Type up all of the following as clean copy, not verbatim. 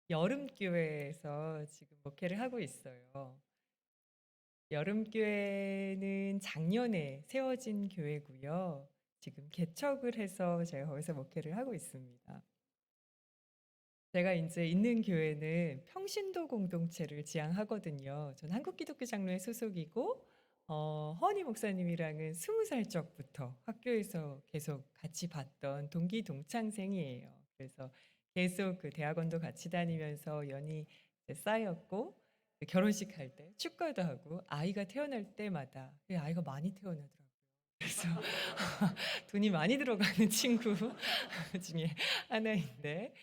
여름교회에서 지금 목회를 하고 있어요. 여름교회는 작년에 세워진 교회고요. 지금 개척을 해서 제가 거기서 목회를 하고 있습니다. 제가 이제 있는 교회는 평신도 공동체를 지향하거든요. 전 한국기독교장로회 소속이고, 허니 목사님이랑은 20살 적부터 학교에서 계속 같이 봤던 동기 동창생이에요. 그래서 계속 그 대학원도 같이 다니면서 연이 이제 쌓였고, 결혼식 할 때 축가도 하고, 아이가 태어날 때마다, 아이가 많이 태어나더라고요. 그래서 돈이 많이 들어가는 친구 중에 하나인데,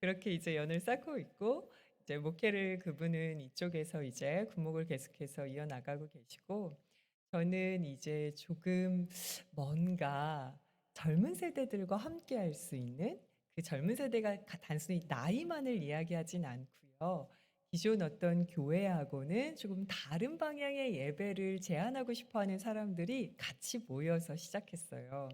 그렇게 이제 연을 쌓고 있고, 이제 목회를 그분은 이쪽에서 이제 군목을 계속해서 이어나가고 계시고, 저는 이제 조금 뭔가 젊은 세대들과 함께 할 수 있는, 그 젊은 세대가 단순히 나이만을 이야기하진 않고요. 기존 어떤 교회하고는 조금 다른 방향의 예배를 제안하고 싶어 하는 사람들이 같이 모여서 시작했어요.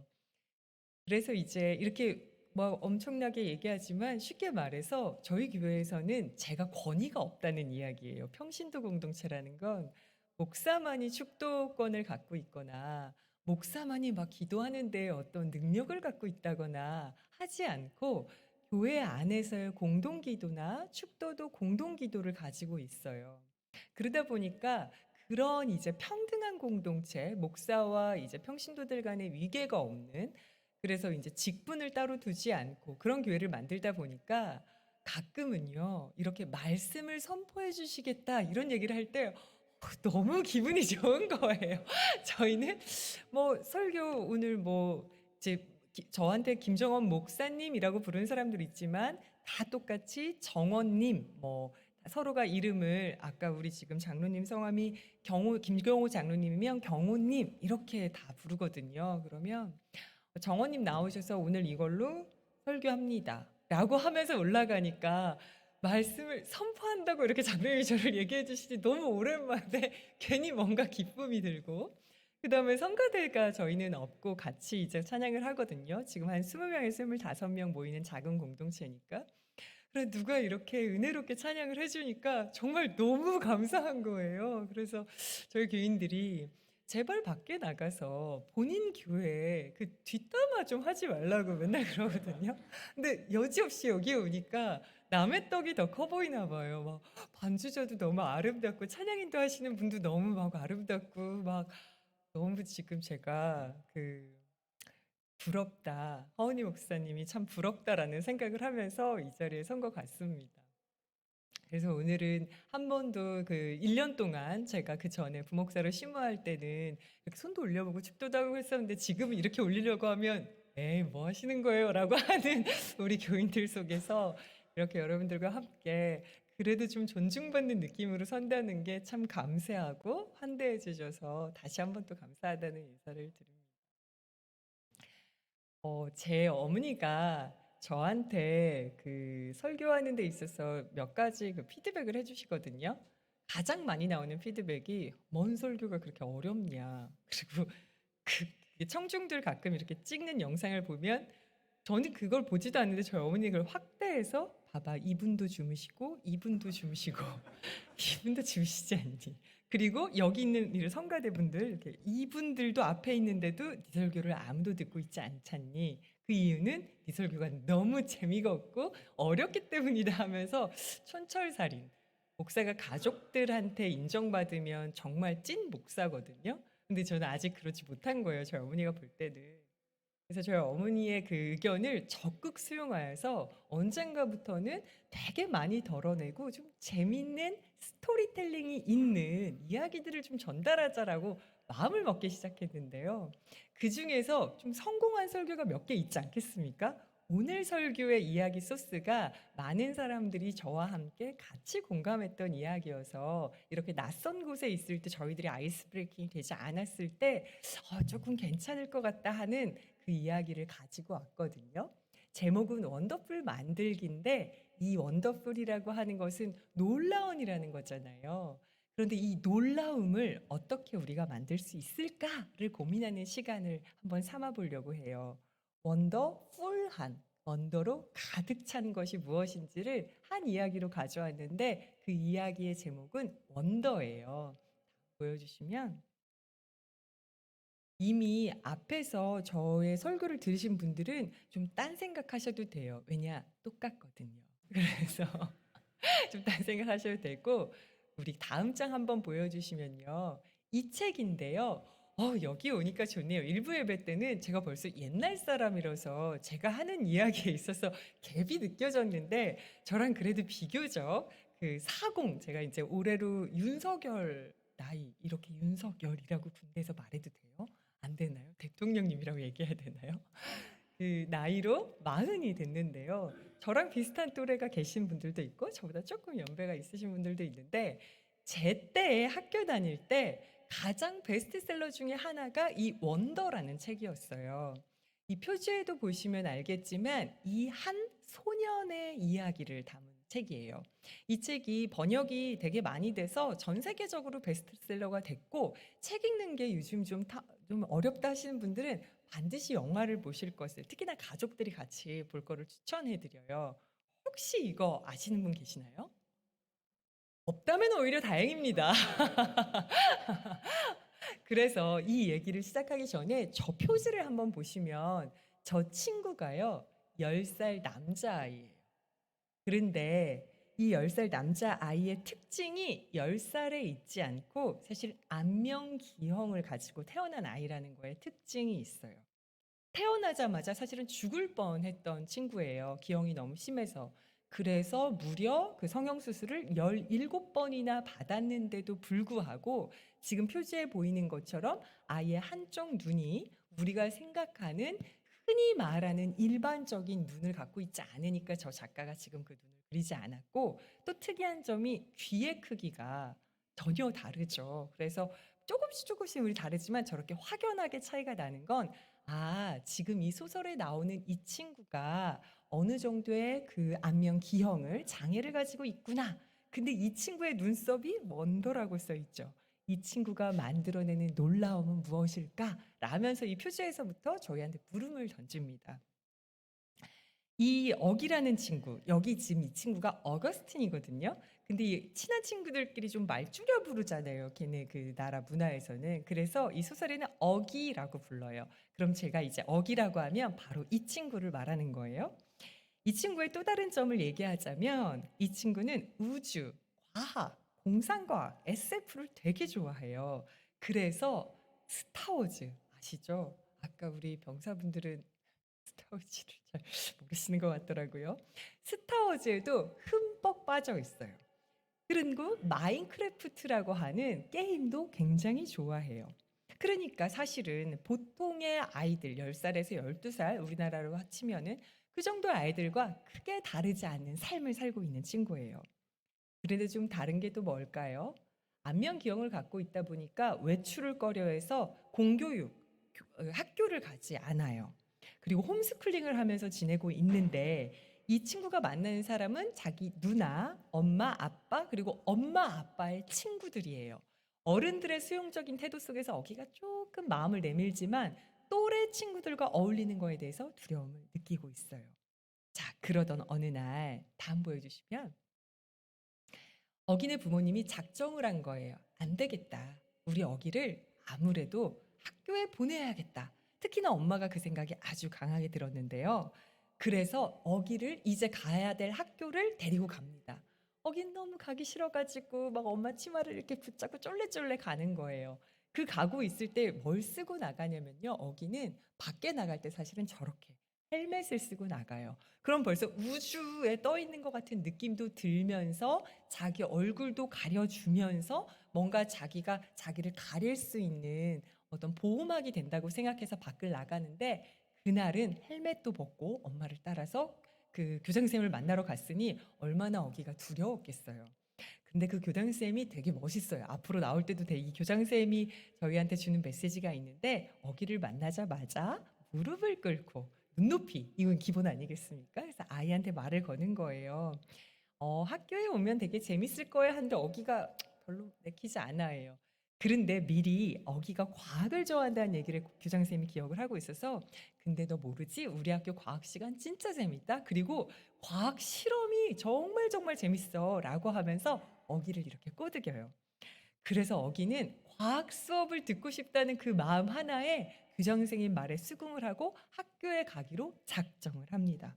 그래서 이제 이렇게 뭐 엄청나게 얘기하지만 쉽게 말해서 저희 교회에서는 제가 권위가 없다는 이야기예요. 평신도 공동체라는 건 목사만이 축도권을 갖고 있거나 목사만이 막 기도하는데 어떤 능력을 갖고 있다거나 하지 않고 교회 안에서의 공동기도나 축도도 공동기도를 가지고 있어요. 그러다 보니까 그런 이제 평등한 공동체, 목사와 이제 평신도들 간의 위계가 없는, 그래서 이제 직분을 따로 두지 않고 그런 교회를 만들다 보니까 가끔은요, 이렇게 말씀을 선포해 주시겠다 이런 얘기를 할 때 너무 기분이 좋은 거예요. 저희는 뭐 설교 오늘 뭐 이제 저한테 김정원 목사님이라고 부르는 사람들 있지만 다 똑같이 정원님 뭐 서로가 이름을 아까 우리 지금 장로님 성함이 김경호 장로님이면 경호님 이렇게 다 부르거든요. 그러면 정원님 나오셔서 오늘 이걸로 설교합니다. 라고 하면서 올라가니까 말씀을 선포한다고 이렇게 장로님이 저를 얘기해 주시니 너무 오랜만에 괜히 뭔가 기쁨이 들고 그 다음에 성가대가 저희는 없고 같이 이제 찬양을 하거든요. 지금 한 20명에서 25명 모이는 작은 공동체니까. 그래 누가 이렇게 은혜롭게 찬양을 해주니까 정말 너무 감사한 거예요. 그래서 저희 교인들이 제발 밖에 나가서 본인 교회 그 뒷담화 좀 하지 말라고 맨날 그러거든요. 근데 여지없이 여기에 오니까 남의 떡이 더 커 보이나 봐요. 막 반주자도 너무 아름답고 찬양인도 하시는 분도 너무 막 아름답고 막 너무 지금 제가 그 부럽다. 허은희 목사님이 참 부럽다라는 생각을 하면서 이 자리에 선 것 같습니다. 그래서 오늘은 한 번도 그 1년 동안 제가 그 전에 부목사로 심호할 때는 이렇게 손도 올려보고 축도도 하고 했었는데 지금은 이렇게 올리려고 하면 에이 뭐 하시는 거예요? 라고 하는 우리 교인들 속에서 이렇게 여러분들과 함께 그래도 좀 존중받는 느낌으로 선다는 게 참 감사하고 환대해 주셔서 다시 한 번 또 감사하다는 인사를 드립니다. 제 어머니가 저한테 그 설교하는 데 있어서 몇 가지 그 피드백을 해주시거든요. 가장 많이 나오는 피드백이 뭔 설교가 그렇게 어렵냐. 그리고 그 청중들 가끔 이렇게 찍는 영상을 보면 저는 그걸 보지도 않는데 저희 어머니가 그걸 확대해서 봐봐 이분도 주무시고 이분도 주무시고 이분도 주무시지 않니? 그리고 여기 있는 이 성가대분들 이렇게 이분들도 앞에 있는데도 네 설교를 아무도 듣고 있지 않잖니? 그 이유는 네 설교가 너무 재미가 없고 어렵기 때문이다 하면서 촌철살인 목사가 가족들한테 인정받으면 정말 찐 목사거든요. 근데 저는 아직 그렇지 못한 거예요. 저희 어머니가 볼 때는. 그래서 저희 어머니의 그 의견을 적극 수용하여서 언젠가부터는 되게 많이 덜어내고 좀 재밌는 스토리텔링이 있는 이야기들을 좀 전달하자라고 마음을 먹기 시작했는데요. 그 중에서 좀 성공한 설교가 몇 개 있지 않겠습니까? 오늘 설교의 이야기 소스가 많은 사람들이 저와 함께 같이 공감했던 이야기여서 이렇게 낯선 곳에 있을 때 저희들이 아이스 브레이킹이 되지 않았을 때 조금 괜찮을 것 같다 하는 그 이야기를 가지고 왔거든요. 제목은 원더풀 만들기인데 이 원더풀이라고 하는 것은 놀라운이라는 거잖아요. 그런데 이 놀라움을 어떻게 우리가 만들 수 있을까를 고민하는 시간을 한번 삼아 보려고 해요. 원더풀한. 원더로 가득 찬 것이 무엇인지를 한 이야기로 가져왔는데 그 이야기의 제목은 원더예요. 보여주시면 이미 앞에서 저의 설교를 들으신 분들은 좀 딴 생각하셔도 돼요. 왜냐? 똑같거든요. 그래서 좀 딴 생각하셔도 되고 우리 다음 장 한번 보여주시면요. 이 책인데요. 여기 오니까 좋네요. 일부 예배 때는 제가 벌써 옛날 사람이라서 제가 하는 이야기에 있어서 갭이 느껴졌는데 저랑 그래도 비교적 그 사공 제가 이제 올해로 윤석열 나이 이렇게 윤석열이라고 군대에서 말해도 돼요? 안 되나요? 대통령님이라고 얘기해야 되나요? 그 나이로 40이 됐는데요. 저랑 비슷한 또래가 계신 분들도 있고 저보다 조금 연배가 있으신 분들도 있는데 제 때에 학교 다닐 때 가장 베스트셀러 중에 하나가 이 원더라는 책이었어요. 이 표지에도 보시면 알겠지만 이 한 소년의 이야기를 담은 책이에요. 이 책이 번역이 되게 많이 돼서 전 세계적으로 베스트셀러가 됐고 책 읽는 게 요즘 좀 어렵다 하시는 분들은 반드시 영화를 보실 것을 특히나 가족들이 같이 볼 거를 추천해 드려요. 혹시 이거 아시는 분 계시나요? 없다면 오히려 다행입니다. 그래서 이 얘기를 시작하기 전에 저 표지를 한번 보시면 저 친구가요. 10살 남자아이예요. 그런데 이 10살 남자아이의 특징이 10살에 있지 않고 사실 안면기형을 가지고 태어난 아이라는 거에 특징이 있어요. 태어나자마자 사실은 죽을 뻔했던 친구예요. 기형이 너무 심해서. 그래서 무려 그 성형수술을 17번이나 받았는데도 불구하고 지금 표지에 보이는 것처럼 아이의 한쪽 눈이 우리가 생각하는 흔히 말하는 일반적인 눈을 갖고 있지 않으니까 저 작가가 지금 그 눈을 그리지 않았고 또 특이한 점이 귀의 크기가 전혀 다르죠. 그래서 조금씩 우리 다르지만 저렇게 확연하게 차이가 나는 건 지금 이 소설에 나오는 이 친구가 어느 정도의 그 안면 기형을 장애를 가지고 있구나. 근데 이 친구의 눈썹이 원더라고 써 있죠. 이 친구가 만들어내는 놀라움은 무엇일까? 라면서 이 표지에서부터 저희한테 물음을 던집니다. 이 억이라는 친구, 여기 지금 이 친구가 어거스틴이거든요. 근데 이 친한 친구들끼리 좀 말줄여 부르잖아요. 걔네 그 나라 문화에서는. 그래서 이 소설에는 억이라고 불러요. 그럼 제가 이제 억이라고 하면 바로 이 친구를 말하는 거예요. 이 친구의 또 다른 점을 얘기하자면 이 친구는 우주, 과학, 공상과학, SF를 되게 좋아해요. 그래서 스타워즈 아시죠? 아까 우리 병사분들은 스타워즈를 잘 모르시는 것 같더라고요. 스타워즈에도 흠뻑 빠져 있어요. 그리고 마인크래프트라고 하는 게임도 굉장히 좋아해요. 그러니까 사실은 보통의 아이들 10살에서 12살 우리나라로 합치면은 그 정도의 아이들과 크게 다르지 않는 삶을 살고 있는 친구예요. 그런데 좀 다른 게 또 뭘까요? 안면 기형을 갖고 있다 보니까 외출을 꺼려해서 공교육, 학교를 가지 않아요. 그리고 홈스쿨링을 하면서 지내고 있는데 이 친구가 만나는 사람은 자기 누나, 엄마, 아빠, 그리고 엄마, 아빠의 친구들이에요. 어른들의 수용적인 태도 속에서 어기가 조금 마음을 내밀지만 또래 친구들과 어울리는 거에 대해서 두려움을 느끼고 있어요. 자, 그러던 어느 날 다음 보여주시면 어기네 부모님이 작정을 한 거예요. 안 되겠다. 우리 어기를 아무래도 학교에 보내야겠다. 특히나 엄마가 그 생각이 아주 강하게 들었는데요. 그래서 어기를 이제 가야 될 학교를 데리고 갑니다. 어긴 너무 가기 싫어가지고 막 엄마 치마를 이렇게 붙잡고 쫄래쫄래 가는 거예요. 그 가고 있을 때 뭘 쓰고 나가냐면요. 어기는 밖에 나갈 때 사실은 저렇게 헬멧을 쓰고 나가요. 그럼 벌써 우주에 떠 있는 것 같은 느낌도 들면서 자기 얼굴도 가려주면서 뭔가 자기가 자기를 가릴 수 있는 어떤 보호막이 된다고 생각해서 밖을 나가는데 그날은 헬멧도 벗고 엄마를 따라서 그 교장선생님을 만나러 갔으니 얼마나 어기가 두려웠겠어요. 근데 그 교장선생님이 되게 멋있어요. 앞으로 나올 때도 이 교장선생님이 저희한테 주는 메시지가 있는데 어기를 만나자마자 무릎을 꿇고 눈높이 이건 기본 아니겠습니까? 그래서 아이한테 말을 거는 거예요. 학교에 오면 되게 재밌을 거예요 하는데 어기가 별로 내키지 않아요. 그런데 미리 어기가 과학을 좋아한다는 얘기를 교장 선생님이 기억을 하고 있어서 "근데 너 모르지? 우리 학교 과학 시간 진짜 재밌다. 그리고 과학 실험이 정말 정말 재밌어."라고 하면서 어기를 이렇게 꼬드겨요. 그래서 어기는 과학 수업을 듣고 싶다는 그 마음 하나에 교장 선생님 말에 수긍을 하고 학교에 가기로 작정을 합니다.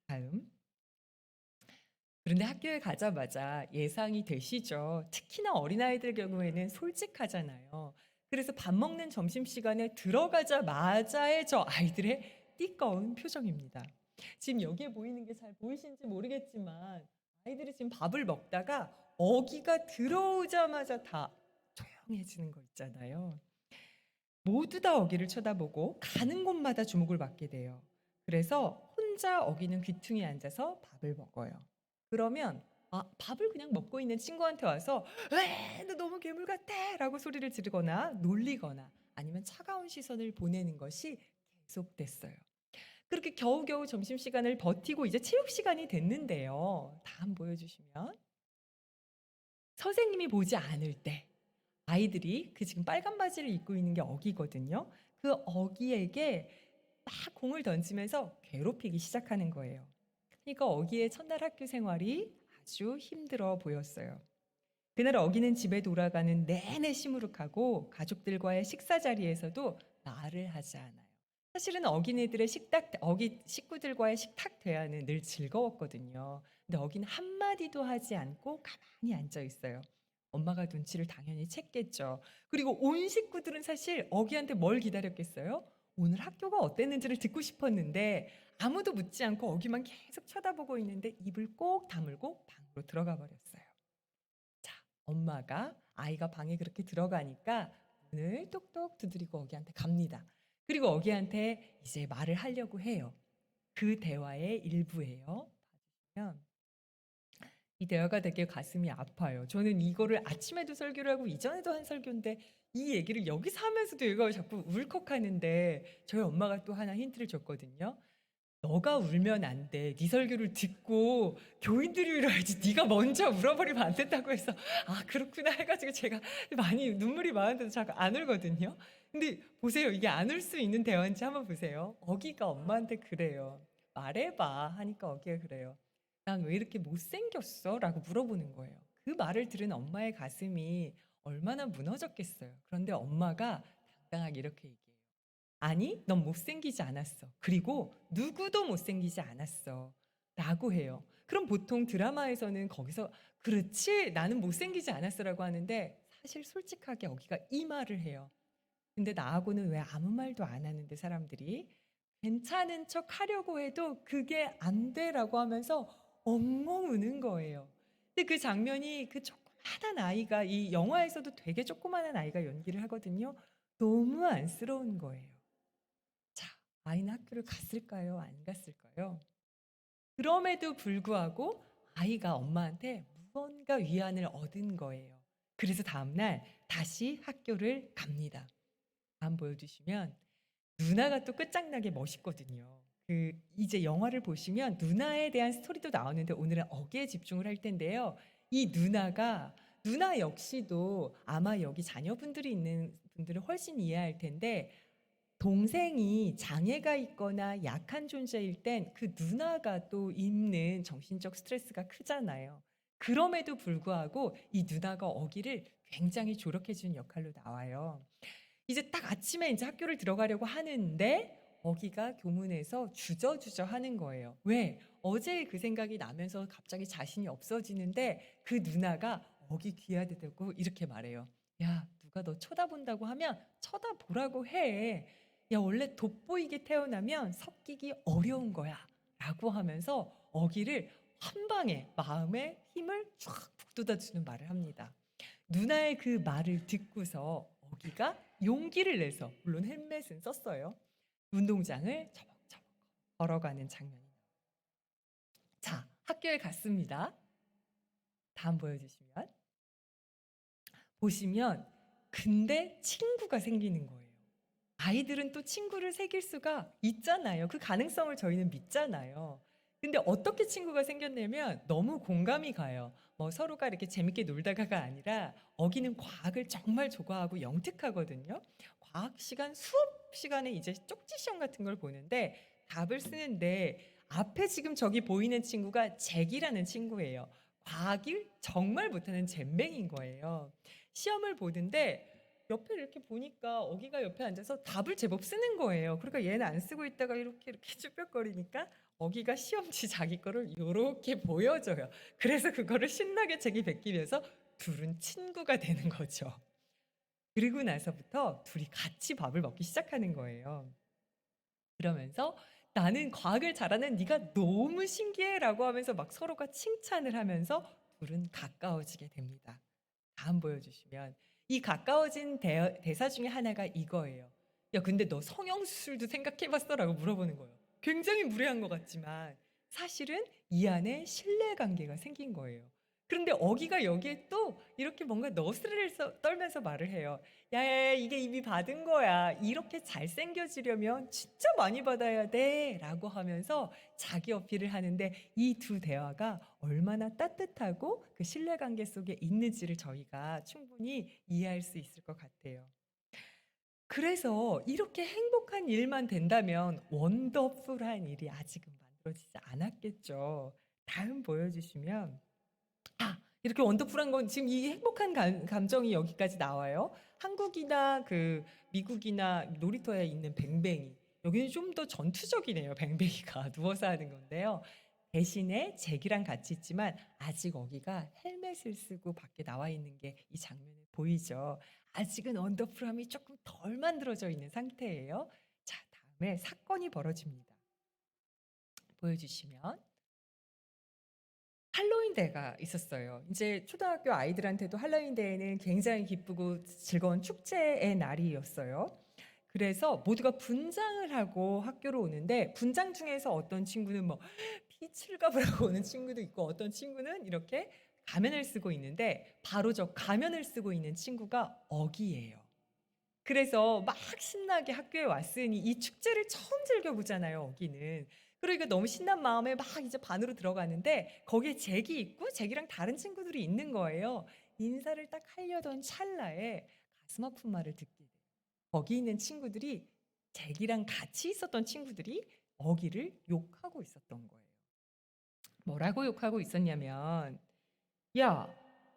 다음. 그런데 학교에 가자마자 예상이 되시죠. 특히나 어린아이들 경우에는 솔직하잖아요. 그래서 밥 먹는 점심시간에 들어가자마자의 저 아이들의 띠꺼운 표정입니다. 지금 여기에 보이는 게 잘 보이시는지 모르겠지만 아이들이 지금 밥을 먹다가 어기가 들어오자마자 다 조용해지는 거 있잖아요. 모두 다 어기를 쳐다보고 가는 곳마다 주목을 받게 돼요. 그래서 혼자 어기는 귀퉁이에 앉아서 밥을 먹어요. 그러면 밥을 그냥 먹고 있는 친구한테 와서 "에, 너 너무 괴물 같아!"라고 소리를 지르거나 놀리거나 아니면 차가운 시선을 보내는 것이 계속됐어요. 그렇게 겨우겨우 점심시간을 버티고 이제 체육 시간이 됐는데요. 다음 보여주시면 선생님이 보지 않을 때 아이들이 그 지금 빨간 바지를 입고 있는 게 어기거든요. 그 어기에게 막 공을 던지면서 괴롭히기 시작하는 거예요. 그러니까 어기의 첫날 학교 생활이 아주 힘들어 보였어요. 그날 어기는 집에 돌아가는 내내 시무룩하고 가족들과의 식사 자리에서도 말을 하지 않아요. 사실은 어기네들의 어기 식구들과의 식탁 대화는 늘 즐거웠거든요. 근데 어기는 한마디도 하지 않고 가만히 앉아 있어요. 엄마가 눈치를 당연히 챘겠죠. 그리고 온 식구들은 사실 어기한테 뭘 기다렸겠어요? 오늘 학교가 어땠는지를 듣고 싶었는데 아무도 묻지 않고 어기만 계속 쳐다보고 있는데 입을 꼭 다물고 방으로 들어가 버렸어요. 자, 엄마가 아이가 방에 그렇게 들어가니까 문을 똑똑 두드리고 어기한테 갑니다. 그리고 어기한테 이제 말을 하려고 해요. 그 대화의 일부예요. 봐주시면 이 대화가 되게 가슴이 아파요. 저는 이거를 아침에도 설교를 하고 이전에도 한 설교인데 이 얘기를 여기서 하면서도 얘가 자꾸 울컥하는데 저희 엄마가 또 하나 힌트를 줬거든요. "너가 울면 안 돼. 네 설교를 듣고 교인들이 울어야지 네가 먼저 울어버리면 안 된다고 해서 '아 그렇구나.' 해 가지고 제가 많이 눈물이 많은데도 자꾸 안 울거든요. 근데 보세요. 이게 안 울 수 있는 대화인지 한번 보세요. 어기가 엄마한테 그래요. "말해 봐." 하니까 어기가 그래요. "난 왜 이렇게 못생겼어?" 라고 물어보는 거예요. 그 말을 들은 엄마의 가슴이 얼마나 무너졌겠어요. 그런데 엄마가 당당하게 이렇게 얘기해요. "아니, 넌 못생기지 않았어. 그리고 누구도 못생기지 않았어." 라고 해요. 그럼 보통 드라마에서는 거기서 "그렇지. 나는 못생기지 않았어."라고 하는데 사실 솔직하게 여기가 이 말을 해요. 근데 나하고는 왜 아무 말도 안 하는데 사람들이 괜찮은 척 하려고 해도 "그게 안 돼."라고 하면서 엉엉 우는 거예요. 근데 그 장면이 그 조그마한 아이가 이 영화에서도 되게 조그마한 아이가 연기를 하거든요. 너무 안쓰러운 거예요. 자, 아이는 학교를 갔을까요? 안 갔을까요? 그럼에도 불구하고 아이가 엄마한테 무언가 위안을 얻은 거예요. 그래서 다음날 다시 학교를 갑니다. 다음 보여주시면 누나가 또 끝장나게 멋있거든요. 이제 영화를 보시면 누나에 대한 스토리도 나오는데 오늘은 어기에 집중을 할 텐데요. 이 누나 역시도 아마 여기 자녀분들이 있는 분들은 훨씬 이해할 텐데 동생이 장애가 있거나 약한 존재일 땐 그 누나가 또 입는 정신적 스트레스가 크잖아요. 그럼에도 불구하고 이 누나가 어기를 굉장히 조력해 주는 역할로 나와요. 이제 딱 아침에 인제 학교를 들어가려고 하는데 어기가 교문에서 주저주저 하는 거예요. 왜? 어제의 그 생각이 나면서 갑자기 자신이 없어지는데 그 누나가 어기 귀에다 대고 이렇게 말해요. "야, 누가 너 쳐다본다고 하면 쳐다보라고 해. 야, 원래 돋보이게 태어나면 섞이기 어려운 거야."라고 하면서 어기를 한 방에 마음에 힘을 쫙 북돋아 주는 말을 합니다. 누나의 그 말을 듣고서 어기가 용기를 내서 물론 헬멧은 썼어요. 운동장을 처벅처벅 걸어가는 장면이 나와요. 자, 학교에 갔습니다. 다음 보여주시면 보시면 근데 친구가 생기는 거예요. 아이들은 또 친구를 사귈 수가 있잖아요. 그 가능성을 저희는 믿잖아요. 근데 어떻게 친구가 생겼냐면 너무 공감이 가요. 뭐 서로가 이렇게 재밌게 놀다가가 아니라 어기는 과학을 정말 좋아하고 영특하거든요. 과학 시간, 수업 시간에 이제 쪽지 시험 같은 걸 보는데 답을 쓰는데 앞에 지금 저기 보이는 친구가 잭이라는 친구예요. 과학을 정말 못하는 젬병인 거예요. 시험을 보는데 옆에 이렇게 보니까 어기가 옆에 앉아서 답을 제법 쓰는 거예요. 그러니까 얘는 안 쓰고 있다가 이렇게 쭈뼛거리니까 어기가 시험지 자기 거를 요렇게 보여줘요. 그래서 그거를 신나게 잭이 베끼면서 둘은 친구가 되는 거죠. 그리고 나서부터 둘이 같이 밥을 먹기 시작하는 거예요. 그러면서 "나는 과학을 잘하는 네가 너무 신기해."라고 하면서 막 서로가 칭찬을 하면서 둘은 가까워지게 됩니다. 다음 보여주시면 이 가까워진 대사 중에 하나가 이거예요. "야 근데 너 성형수술도 생각해 봤어?"라고 물어보는 거예요. 굉장히 무례한 것 같지만 사실은 이 안에 신뢰관계가 생긴 거예요. 그런데 어기가 여기에 또 이렇게 뭔가 너스레를 떨면서 말을 해요. "야야야 이게 이미 받은 거야. 이렇게 잘생겨지려면 진짜 많이 받아야 돼."라고 하면서 자기 어필을 하는데 이 두 대화가 얼마나 따뜻하고 그 신뢰관계 속에 있는지를 저희가 충분히 이해할 수 있을 것 같아요. 그래서 이렇게 행복한 일만 된다면 원더풀한 일이 아직은 만들어지지 않았겠죠. 다음 보여주시면 이렇게 원더풀한 건 지금 이 행복한 감정이 여기까지 나와요. 한국이나 그 미국이나 놀이터에 있는 뱅뱅이. 여기는 좀 더 전투적이네요. 뱅뱅이가 누워서 하는 건데요. 대신에 잭이랑 같이 있지만 아직 어기가 헬멧을 쓰고 밖에 나와 있는 게 이 장면에 보이죠. 아직은 원더풀함이 조금 덜 만들어져 있는 상태예요. 자, 다음에 사건이 벌어집니다. 보여주시면. 할로윈 대가 있었어요. 이제 초등학교 아이들한테도 할로윈 대회는 굉장히 기쁘고 즐거운 축제의 날이었어요. 그래서 모두가 분장을 하고 학교로 오는데 분장 중에서 어떤 친구는 뭐 피칠갑을 하고 오는 친구도 있고 어떤 친구는 이렇게 가면을 쓰고 있는데 바로 저 가면을 쓰고 있는 친구가 어기예요. 그래서 막 신나게 학교에 왔으니 이 축제를 처음 즐겨보잖아요, 어기는. 그러니까 너무 신난 마음에 막 이제 반으로 들어가는데 거기에 잭이 있고 잭이랑 다른 친구들이 있는 거예요. 인사를 딱 하려던 찰나에 가슴 아픈 말을 듣게 돼요. 거기 있는 친구들이 잭이랑 같이 있었던 친구들이 어기를 욕하고 있었던 거예요. 뭐라고 욕하고 있었냐면 "야,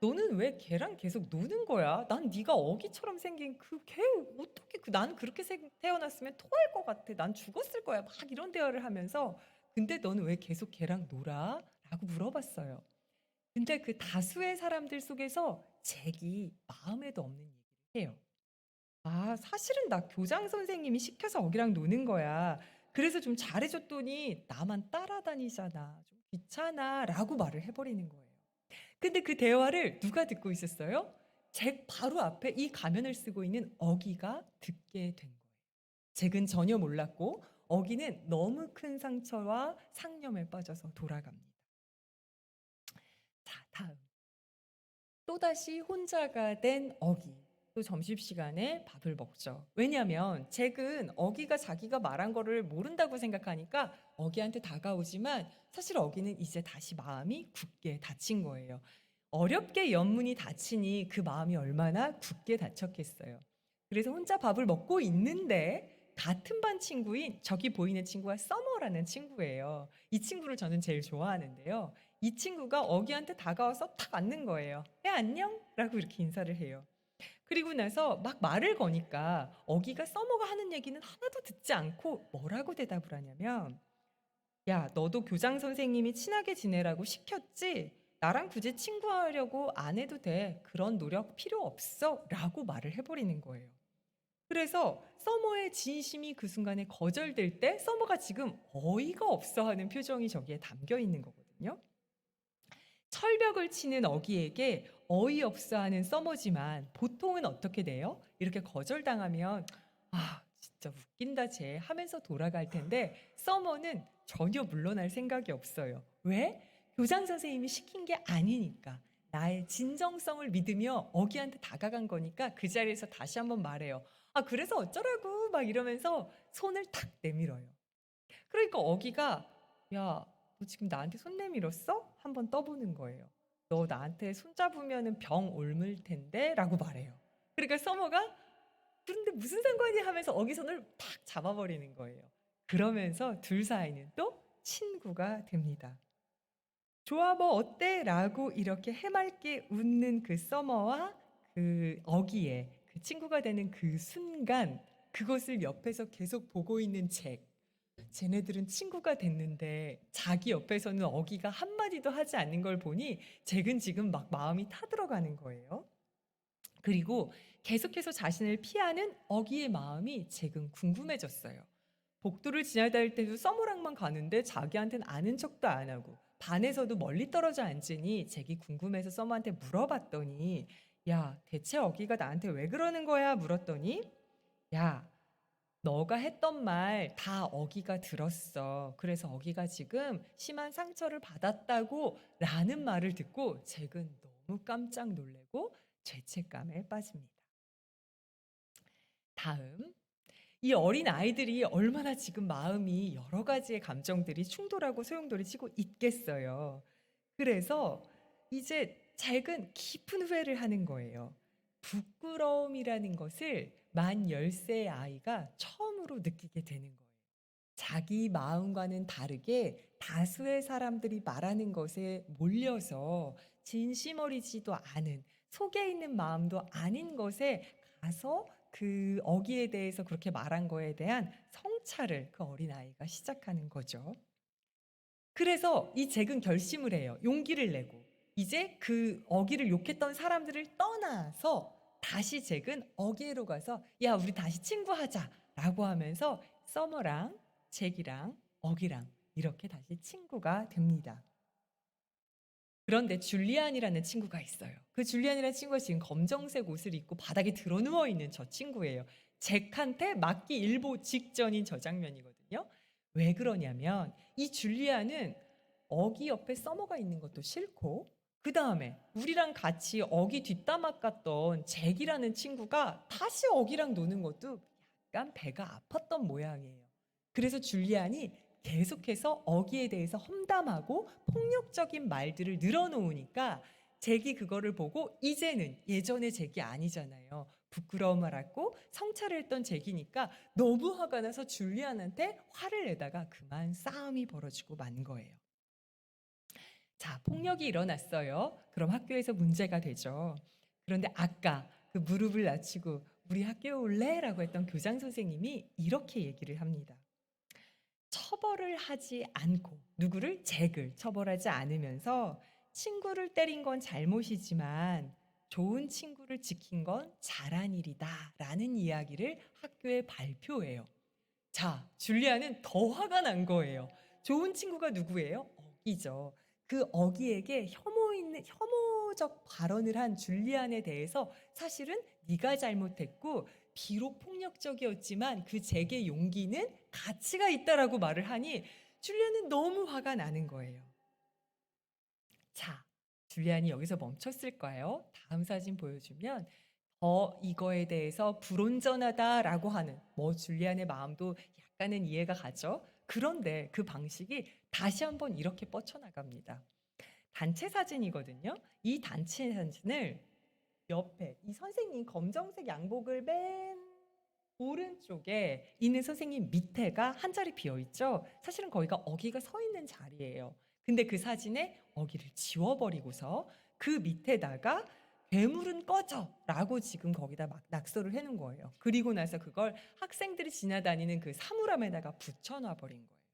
너는 왜 걔랑 계속 노는 거야? 난 네가 어기처럼 생긴 그 걔 어떻게 난 그렇게 태어났으면 토할 것 같아. 난 죽었을 거야." 막 이런 대화를 하면서 "근데 너는 왜 계속 걔랑 놀아?" 라고 물어봤어요. 근데 그 다수의 사람들 속에서 잭이 마음에도 없는 얘기를 해요. "아, 사실은 나 교장 선생님이 시켜서 어기랑 노는 거야. 그래서 좀 잘해 줬더니 나만 따라다니잖아. 좀 귀찮아."라고 말을 해 버리는 거예요. 근데 그 대화를 누가 듣고 있었어요? 잭 바로 앞에 이 가면을 쓰고 있는 어기가 듣게 된 거예요. 잭은 전혀 몰랐고 어기는 너무 큰 상처와 상념에 빠져서 돌아갑니다. 자, 다음. 또다시 혼자가 된 어기. 또 점심시간에 밥을 먹죠. 왜냐하면 잭은 어기가 자기가 말한 거를 모른다고 생각하니까 어기한테 다가오지만 사실 어기는 이제 다시 마음이 굳게 닫힌 거예요. 어렵게 연문이 닫히니 그 마음이 얼마나 굳게 닫혔겠어요. 그래서 혼자 밥을 먹고 있는데 같은 반 친구인 저기 보이는 친구가 서머라는 친구예요. 이 친구를 저는 제일 좋아하는데요. 이 친구가 어기한테 다가와서 탁 앉는 거예요. "야, 안녕?" 라고 이렇게 인사를 해요. 그리고 나서 막 말을 거니까 어기가 서머가 하는 얘기는 하나도 듣지 않고 뭐라고 대답을 하냐면 "야, 너도 교장 선생님이 친하게 지내라고 시켰지? 나랑 굳이 친구하려고 안 해도 돼. 그런 노력 필요 없어." 라고 말을 해 버리는 거예요. 그래서 서머의 진심이 그 순간에 거절될 때 서머가 지금 어이가 없어 하는 표정이 저기에 담겨 있는 거거든요. 철벽을 치는 어기에게 어이없어 하는 서머지만 보통은 어떻게 돼요? 이렇게 거절당하면 '아 진짜 웃긴다 쟤.' 하면서 돌아갈 텐데 서머는 전혀 물러날 생각이 없어요. 왜? 교장 선생님이 시킨 게 아니니까. 나의 진정성을 믿으며 어기한테 다가간 거니까 그 자리에서 다시 한번 말해요. "아 그래서 어쩌라고." 막 이러면서 손을 탁 내밀어요. 그러니까 어기가 "야, 너 너 지금 나한테 손 내밀었어? 한번 떠보는 거예요. 너 나한테 손 잡으면은 병 옮을 텐데 라고 말해요. 그러니까 서머가 그런데 무슨 상관이 하면서 어기선을 탁 잡아버리는 거예요. 그러면서 둘 사이는 또 친구가 됩니다. 좋아, 뭐 어때? 라고 이렇게 해맑게 웃는 그 서머와 그 어기의 그 친구가 되는 그 순간 그것을 옆에서 계속 보고 있는 잭. 쟤네들은 친구가 됐는데 자기 옆에서는 어기가 한마디도 하지 않는 걸 보니 잭은 지금 막 마음이 타들어가는 거예요. 그리고 계속해서 자신을 피하는 어기의 마음이 잭은 궁금해졌어요. 복도를 지나다닐 때도 서머랑만 가는데 자기한테는 아는 척도 안 하고 반에서도 멀리 떨어져 앉으니 잭이 궁금해서 서머한테 물어봤더니 야, 대체 어기가 나한테 왜 그러는 거야? 물었더니 야, 너가 했던 말 다 어기가 들었어. 그래서 어기가 지금 심한 상처를 받았다고 라는 말을 듣고 잭은 너무 깜짝 놀래고 죄책감에 빠집니다. 다음, 이 어린 아이들이 얼마나 지금 마음이 여러 가지의 감정들이 충돌하고 소용돌이치고 있겠어요. 그래서 이제 잭은 깊은 후회를 하는 거예요. 부끄러움이라는 것을 만 10세의 아이가 처음으로 느끼게 되는 거예요. 자기 마음과는 다르게 다수의 사람들이 말하는 것에 몰려서 진심 어리지도 않은 속에 있는 마음도 아닌 것에 가서 그 어기에 대해서 그렇게 말한 거에 대한 성찰을 그 어린아이가 시작하는 거죠. 그래서 이 잭은 결심을 해요. 용기를 내고. 이제 그 어기를 욕했던 사람들을 떠나서 다시 잭은 어기로 가서 야, 우리 다시 친구하자 라고 하면서 서머랑 잭이랑 어기랑 이렇게 다시 친구가 됩니다. 그런데 줄리안이라는 친구가 있어요. 그 줄리안이라는 친구가 지금 검정색 옷을 입고 바닥에 드러누워 있는 저 친구예요. 잭한테 맞기 일보 직전인 저 장면이거든요. 왜 그러냐면 이 줄리안은 어기 옆에 서머가 있는 것도 싫고 그 다음에 우리랑 같이 어기 뒷담화 깠던 잭이라는 친구가 다시 어기랑 노는 것도 약간 배가 아팠던 모양이에요. 그래서 줄리안이 계속해서 어기에 대해서 험담하고 폭력적인 말들을 늘어놓으니까 잭이 그거를 보고 이제는 예전의 잭이 아니잖아요. 부끄러움을 하고 성찰을 했던 잭이니까 너무 화가 나서 줄리안한테 화를 내다가 그만 싸움이 벌어지고 만 거예요. 자, 폭력이 일어났어요. 그럼 학교에서 문제가 되죠. 그런데 아까 그 무릎을 낮추고 우리 학교에 올래? 라고 했던 교장 선생님이 이렇게 얘기를 합니다. 처벌을 하지 않고 누구를 잭을 처벌하지 않으면서 친구를 때린 건 잘못이지만 좋은 친구를 지킨 건 잘한 일이다 라는 이야기를 학교에 발표해요. 자, 줄리아는 더 화가 난 거예요. 좋은 친구가 누구예요? 어기죠. 그 어기에게 혐오적 발언을 한 줄리안에 대해서 사실은 네가 잘못했고 비록 폭력적이었지만 그 잭의 용기는 가치가 있다라고 말을 하니 줄리안은 너무 화가 나는 거예요. 자, 줄리안이 여기서 멈췄을까요? 다음 사진 보여주면 이거에 대해서 불온전하다라고 하는 줄리안의 마음도 약간은 이해가 가죠. 그런데 그 방식이 다시 한번 이렇게 뻗쳐나갑니다. 단체 사진이거든요. 이 단체 사진을 옆에 이 선생님 검정색 양복을 맨 오른쪽에 있는 선생님 밑에가 한 자리 비어 있죠. 사실은 거기가 어기가 서 있는 자리예요. 근데 그 사진에 어기를 지워버리고서 그 밑에다가 괴물은 꺼져라고 지금 거기다 막 낙서를 해놓은 거예요. 그리고 나서 그걸 학생들이 지나다니는 그 사물함에다가 붙여놔 버린 거예요.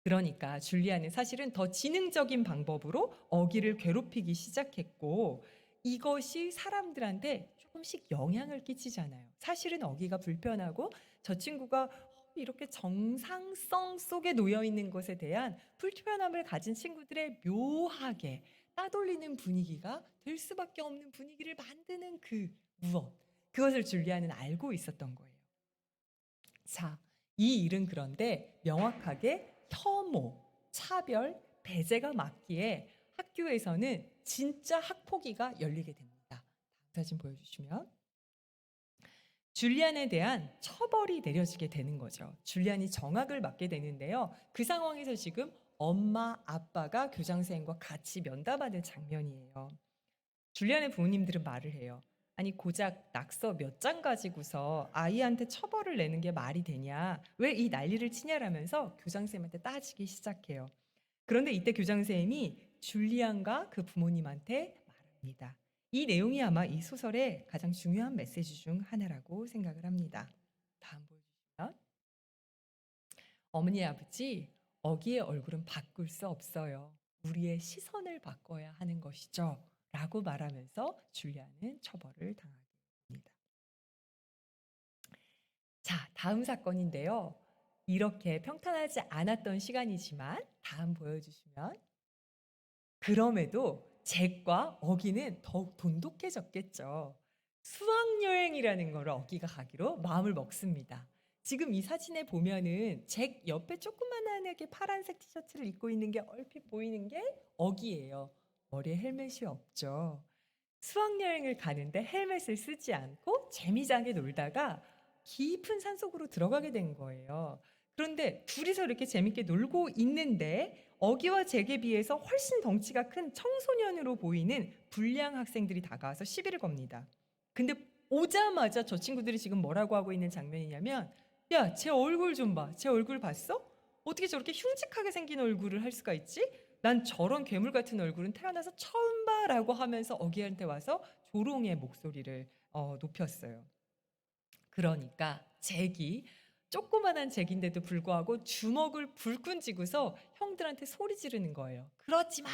그러니까 줄리아는 사실은 더 지능적인 방법으로 어기를 괴롭히기 시작했고 이것이 사람들한테 조금씩 영향을 끼치잖아요. 사실은 어기가 불편하고 저 친구가 이렇게 정상성 속에 놓여 있는 것에 대한 불편함을 가진 친구들의 묘하게 따돌리는 분위기가 될 수밖에 없는 분위기를 만드는 그 무엇. 그것을 줄리아는 알고 있었던 거예요. 자, 이 일은 그런데 명확하게 혐오, 차별, 배제가 맞기에 학교에서는 진짜 학폭위가 열리게 됩니다. 다음 사진 보여주시면 줄리안에 대한 처벌이 내려지게 되는 거죠. 줄리안이 정학을 맡게 되는데요. 그 상황에서 지금 엄마, 아빠가 교장선생님과 같이 면담하는 장면이에요. 줄리안의 부모님들은 말을 해요. 아니, 고작 낙서 몇 장 가지고서 아이한테 처벌을 내는 게 말이 되냐? 왜 이 난리를 치냐라면서 교장선생님한테 따지기 시작해요. 그런데 이때 교장선생님이 줄리안과 그 부모님한테 말합니다. 이 내용이 아마 이 소설의 가장 중요한 메시지 중 하나라고 생각을 합니다. 다음 보여주시면. 어머니, 아버지, 어기의 얼굴은 바꿀 수 없어요. 우리의 시선을 바꿔야 하는 것이죠. 라고 말하면서 줄리아는 처벌을 당하게 됩니다. 자, 다음 사건인데요. 이렇게 평탄하지 않았던 시간이지만 다음 보여주시면 그럼에도 잭과 어기는 더욱 돈독해졌겠죠. 수학여행이라는 걸 어기가 가기로 마음을 먹습니다. 지금 이 사진에 보면은 잭 옆에 조그만하게 파란색 티셔츠를 입고 있는 게 얼핏 보이는 게 어기예요. 머리에 헬멧이 없죠. 수학여행을 가는데 헬멧을 쓰지 않고 재미나게 놀다가 깊은 산속으로 들어가게 된 거예요. 그런데 둘이서 이렇게 재밌게 놀고 있는데 어기와 잭에 비해서 훨씬 덩치가 큰 청소년으로 보이는 불량 학생들이 다가와서 시비를 겁니다. 근데 오자마자 저 친구들이 지금 뭐라고 하고 있는 장면이냐면, 야, 제 얼굴 좀 봐. 제 얼굴 봤어? 어떻게 저렇게 흉측하게 생긴 얼굴을 할 수가 있지? 난 저런 괴물 같은 얼굴은 태어나서 처음 봐라고 하면서 어기한테 와서 조롱의 목소리를 높였어요. 그러니까 잭이 조그만한 잭인데도 불구하고 주먹을 불끈 쥐고서 형들한테 소리 지르는 거예요. 그러지 마!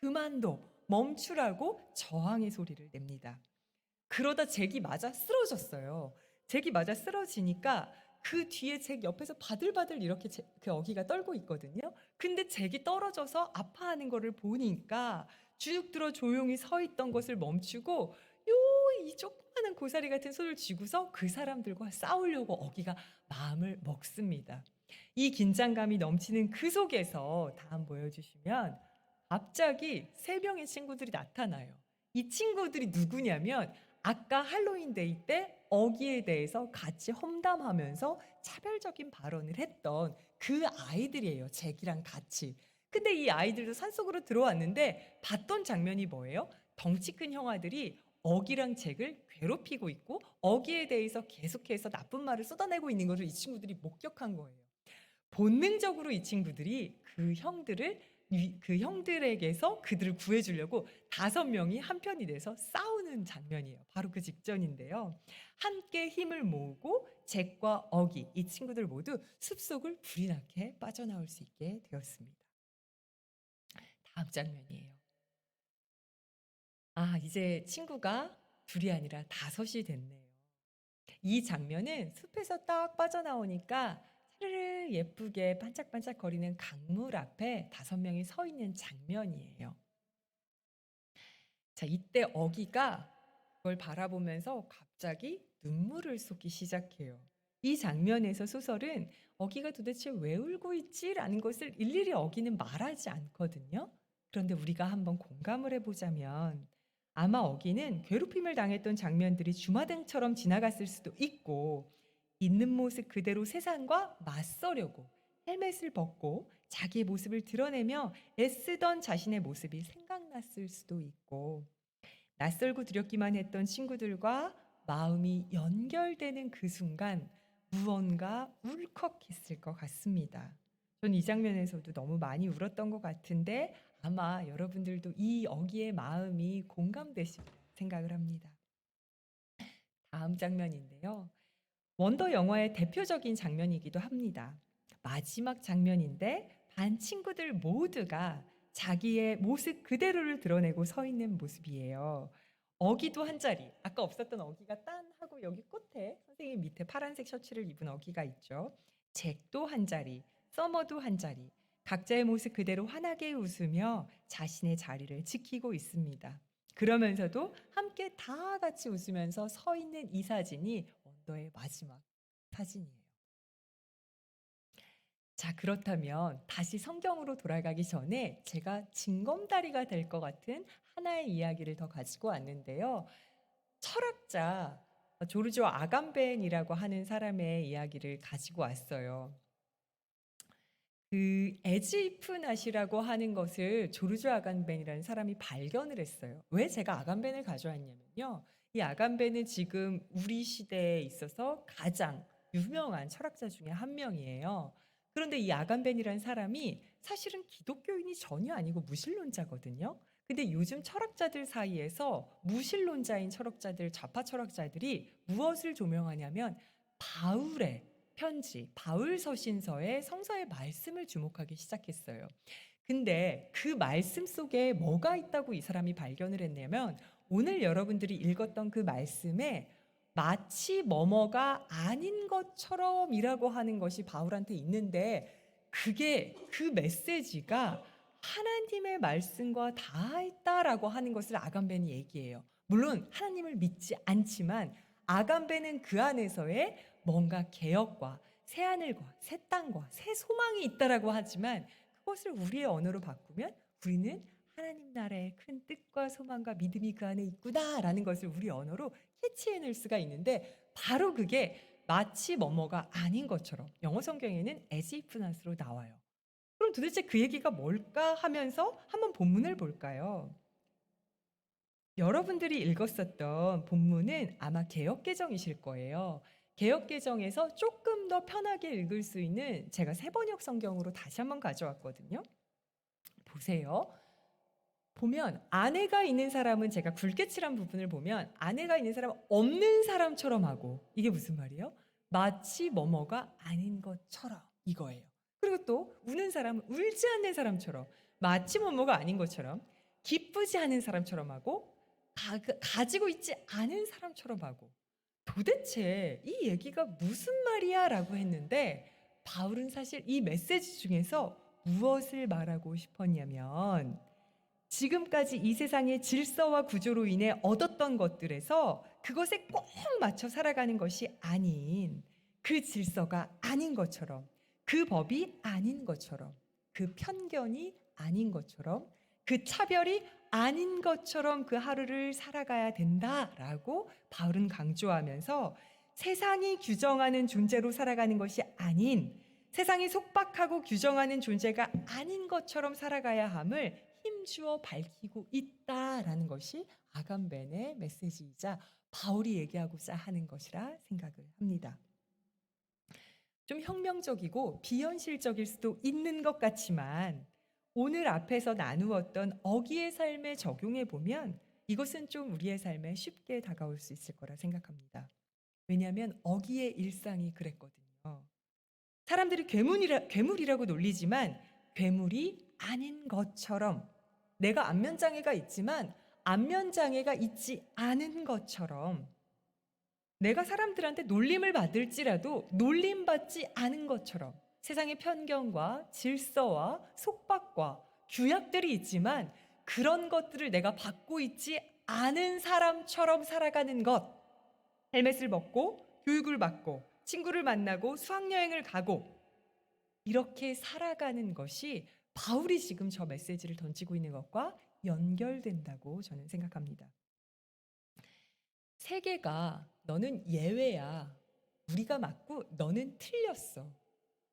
그만둬! 멈추라고 저항의 소리를 냅니다. 그러다 잭이 맞아 쓰러졌어요. 잭이 맞아 쓰러지니까 그 뒤에 잭 옆에서 바들바들 이렇게 그 어기가 떨고 있거든요. 근데 잭이 떨어져서 아파하는 거를 보니까 주눅 들어 조용히 서 있던 것을 멈추고 이 조그마한 고사리 같은 손을 쥐고서 그 사람들과 싸우려고 어기가 마음을 먹습니다. 이 긴장감이 넘치는 그 속에서 다음 보여주시면 갑자기 세 명의 친구들이 나타나요. 이 친구들이 누구냐면 아까 할로윈데이 때 어기에 대해서 같이 험담하면서 차별적인 발언을 했던 그 아이들이에요. 잭이랑 같이. 근데 이 아이들도 산속으로 들어왔는데 봤던 장면이 뭐예요? 덩치 큰 형아들이 어기랑 잭을 괴롭히고 있고 어기에 대해서 계속해서 나쁜 말을 쏟아내고 있는 것을 이 친구들이 목격한 거예요. 본능적으로 이 친구들이 그 형들에게서 그들을 구해주려고 5명이 한 편이 돼서 싸우는 장면이에요. 바로 그 직전인데요. 함께 힘을 모으고 잭과 어기, 이 친구들 모두 숲속을 불이 나게 빠져나올 수 있게 되었습니다. 다음 장면이에요. 아, 이제 친구가 둘이 아니라 5이 됐네요. 이 장면은 숲에서 딱 빠져나오니까 스르르 예쁘게 반짝반짝거리는 강물 앞에 5명이 서 있는 장면이에요. 자, 이때 어기가 그걸 바라보면서 갑자기 눈물을 쏟기 시작해요. 이 장면에서 소설은 어기가 도대체 왜 울고 있지라는 것을 일일이 어기는 말하지 않거든요. 그런데 우리가 한번 공감을 해보자면 아마 어기는 괴롭힘을 당했던 장면들이 주마등처럼 지나갔을 수도 있고 있는 모습 그대로 세상과 맞서려고 헬멧을 벗고 자기의 모습을 드러내며 애쓰던 자신의 모습이 생각났을 수도 있고 낯설고 두렵기만 했던 친구들과 마음이 연결되는 그 순간 무언가 울컥했을 것 같습니다. 전 이 장면에서도 너무 많이 울었던 것 같은데 아마 여러분들도 이 어기의 마음이 공감되실 생각을 합니다. 다음 장면인데요. 원더 영화의 대표적인 장면이기도 합니다. 마지막 장면인데 반 친구들 모두가 자기의 모습 그대로를 드러내고 서 있는 모습이에요. 어기도 한 자리, 아까 없었던 어기가 딴 하고 여기 끝에 선생님 밑에 파란색 셔츠를 입은 어기가 있죠. 잭도 한 자리, 서머도 한 자리, 각자의 모습 그대로 환하게 웃으며 자신의 자리를 지키고 있습니다. 그러면서도 함께 다 같이 웃으면서 서 있는 이 사진이 원더의 마지막 사진이에요. 자, 그렇다면 다시 성경으로 돌아가기 전에 제가 징검다리가 될 것 같은 하나의 이야기를 더 가지고 왔는데요. 철학자 조르조 아감벤이라고 하는 사람의 이야기를 가지고 왔어요. 그 에지프낫이라고 하는 것을 조르주 아간벤이라는 사람이 발견을 했어요. 왜 제가 아간벤을 가져왔냐면요. 이 아간벤은 지금 우리 시대에 있어서 가장 유명한 철학자 중에 한 명이에요. 그런데 이 아간벤이라는 사람이 사실은 기독교인이 전혀 아니고 무신론자거든요. 근데 요즘 철학자들 사이에서 무신론자인 철학자들, 좌파 철학자들이 무엇을 조명하냐면 바울의 편지, 바울 서신서의 성서의 말씀을 주목하기 시작했어요. 근데 그 말씀 속에 뭐가 있다고 이 사람이 발견을 했냐면 오늘 여러분들이 읽었던 그 말씀에 마치 뭐뭐가 아닌 것처럼이라고 하는 것이 바울한테 있는데 그게 그 메시지가 하나님의 말씀과 닿아있다라고 하는 것을 아간벤이 얘기해요. 물론 하나님을 믿지 않지만 아간벤은 그 안에서의 뭔가 개혁과 새 하늘과 새 땅과 새 소망이 있다라고 하지만 그것을 우리의 언어로 바꾸면 우리는 하나님 나라의 큰 뜻과 소망과 믿음이 그 안에 있구나라는 것을 우리 언어로 캐치해낼 수가 있는데 바로 그게 마치 뭐뭐가 아닌 것처럼 영어 성경에는 as if not으로 나와요. 그럼 도대체 그 얘기가 뭘까 하면서 한번 본문을 볼까요? 여러분들이 읽었었던 본문은 아마 개역개정이실 거예요. 개역개정에서 조금 더 편하게 읽을 수 있는 제가 새번역 성경으로 다시 한번 가져왔거든요. 보세요. 보면 아내가 있는 사람은 제가 굵게 칠한 부분을 보면 아내가 있는 사람은 없는 사람처럼 하고 이게 무슨 말이에요? 마치 뭐뭐가 아닌 것처럼 이거예요. 그리고 또 우는 사람은 울지 않는 사람처럼 마치 뭐뭐가 아닌 것처럼 기쁘지 않은 사람처럼 하고 가지고 있지 않은 사람처럼 하고 도대체 이 얘기가 무슨 말이야? 라고 했는데 바울은 사실 이 메시지 중에서 무엇을 말하고 싶었냐면 지금까지 이 세상의 질서와 구조로 인해 얻었던 것들에서 그것에 꼭 맞춰 살아가는 것이 아닌 그 질서가 아닌 것처럼 그 법이 아닌 것처럼 그 편견이 아닌 것처럼 그 차별이 아닌 것처럼 그 하루를 살아가야 된다라고 바울은 강조하면서 세상이 규정하는 존재로 살아가는 것이 아닌 세상이 속박하고 규정하는 존재가 아닌 것처럼 살아가야 함을 힘주어 밝히고 있다라는 것이 아간벤의 메시지이자 바울이 얘기하고자 하는 것이라 생각을 합니다. 좀 혁명적이고 비현실적일 수도 있는 것 같지만 오늘 앞에서 나누었던 어기의 삶에 적용해 보면 이것은 좀 우리의 삶에 쉽게 다가올 수 있을 거라 생각합니다. 왜냐하면 어기의 일상이 그랬거든요. 사람들이 괴물이라고 놀리지만 괴물이 아닌 것처럼 내가 안면장애가 있지만 안면장애가 있지 않은 것처럼 내가 사람들한테 놀림을 받을지라도 놀림받지 않은 것처럼 세상의 편견과 질서와 속박과 규약들이 있지만 그런 것들을 내가 받고 있지 않은 사람처럼 살아가는 것. 헬멧을 벗고 교육을 받고 친구를 만나고 수학여행을 가고 이렇게 살아가는 것이 바울이 지금 저 메시지를 던지고 있는 것과 연결된다고 저는 생각합니다. 세계가 너는 예외야. 우리가 맞고 너는 틀렸어.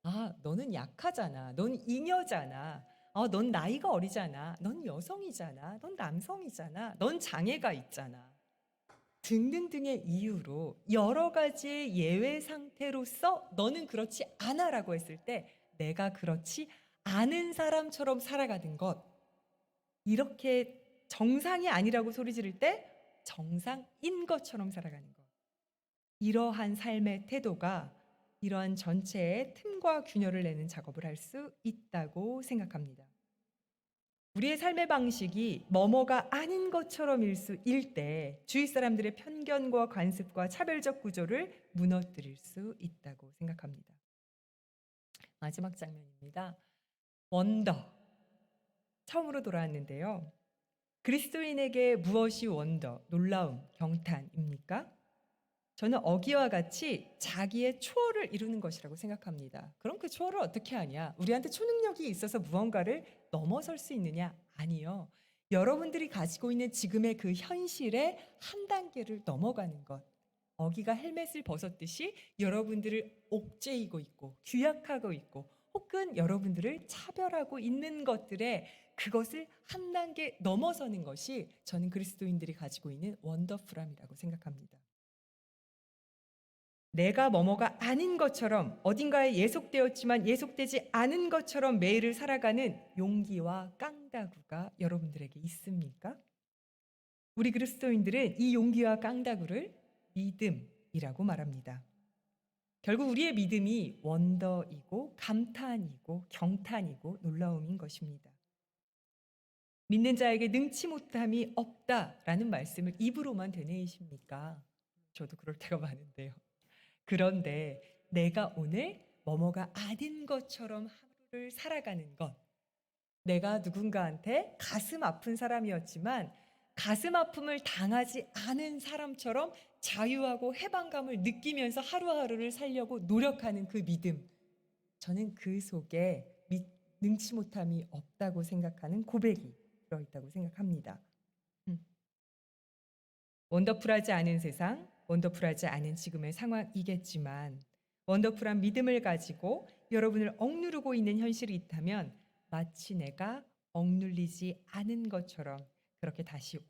아, 너는 약하잖아. 넌 잉여잖아. 넌 나이가 어리잖아. 넌 여성이잖아. 넌 남성이잖아. 넌 장애가 있잖아. 등등등의 이유로 여러 가지의 예외 상태로서 너는 그렇지 않아라고 했을 때 내가 그렇지 않은 사람처럼 살아가는 것. 이렇게 정상이 아니라고 소리 지를 때 정상인 것처럼 살아가는 것. 이러한 삶의 태도가 이러한 전체의 틈과 균열을 내는 작업을 할 수 있다고 생각합니다. 우리의 삶의 방식이 뭐뭐가 아닌 것처럼 일 때 주위 사람들의 편견과 관습과 차별적 구조를 무너뜨릴 수 있다고 생각합니다. 마지막 장면입니다. 원더. 처음으로 돌아왔는데요. 그리스도인에게 무엇이 원더, 놀라움, 경탄입니까? 저는 어기와 같이 자기의 초월을 이루는 것이라고 생각합니다. 그럼 그 초월을 어떻게 하냐? 우리한테 초능력이 있어서 무언가를 넘어설 수 있느냐? 아니요. 여러분들이 가지고 있는 지금의 그 현실의 한 단계를 넘어가는 것. 어기가 헬멧을 벗었듯이 여러분들을 옥죄이고 있고 규약하고 있고 혹은 여러분들을 차별하고 있는 것들에 그것을 한 단계 넘어서는 것이 저는 그리스도인들이 가지고 있는 원더풀함이라고 생각합니다. 내가 뭐뭐가 아닌 것처럼 어딘가에 예속되었지만 예속되지 않은 것처럼 매일을 살아가는 용기와 깡다구가 여러분들에게 있습니까? 우리 그리스도인들은 이 용기와 깡다구를 믿음이라고 말합니다. 결국 우리의 믿음이 원더이고 감탄이고 경탄이고 놀라움인 것입니다. 믿는 자에게 능치 못함이 없다라는 말씀을 입으로만 되뇌이십니까? 저도 그럴 때가 많은데요. 그런데 내가 오늘 뭐뭐가 아닌 것처럼 하루를 살아가는 것, 내가 누군가한테 가슴 아픈 사람이었지만 가슴 아픔을 당하지 않은 사람처럼 자유하고 해방감을 느끼면서 하루하루를 살려고 노력하는 그 믿음, 저는 그 속에 능치 못함이 없다고 생각하는 고백이 들어있다고 생각합니다. 원더풀하지 않은 세상, 원더풀하지 않은 지금의 상황이겠지만 원더풀한 믿음을 가지고 여러분을 억누르고 있는 현실이 있다면 마치 내가 억눌리지 않은 것처럼 그렇게 다시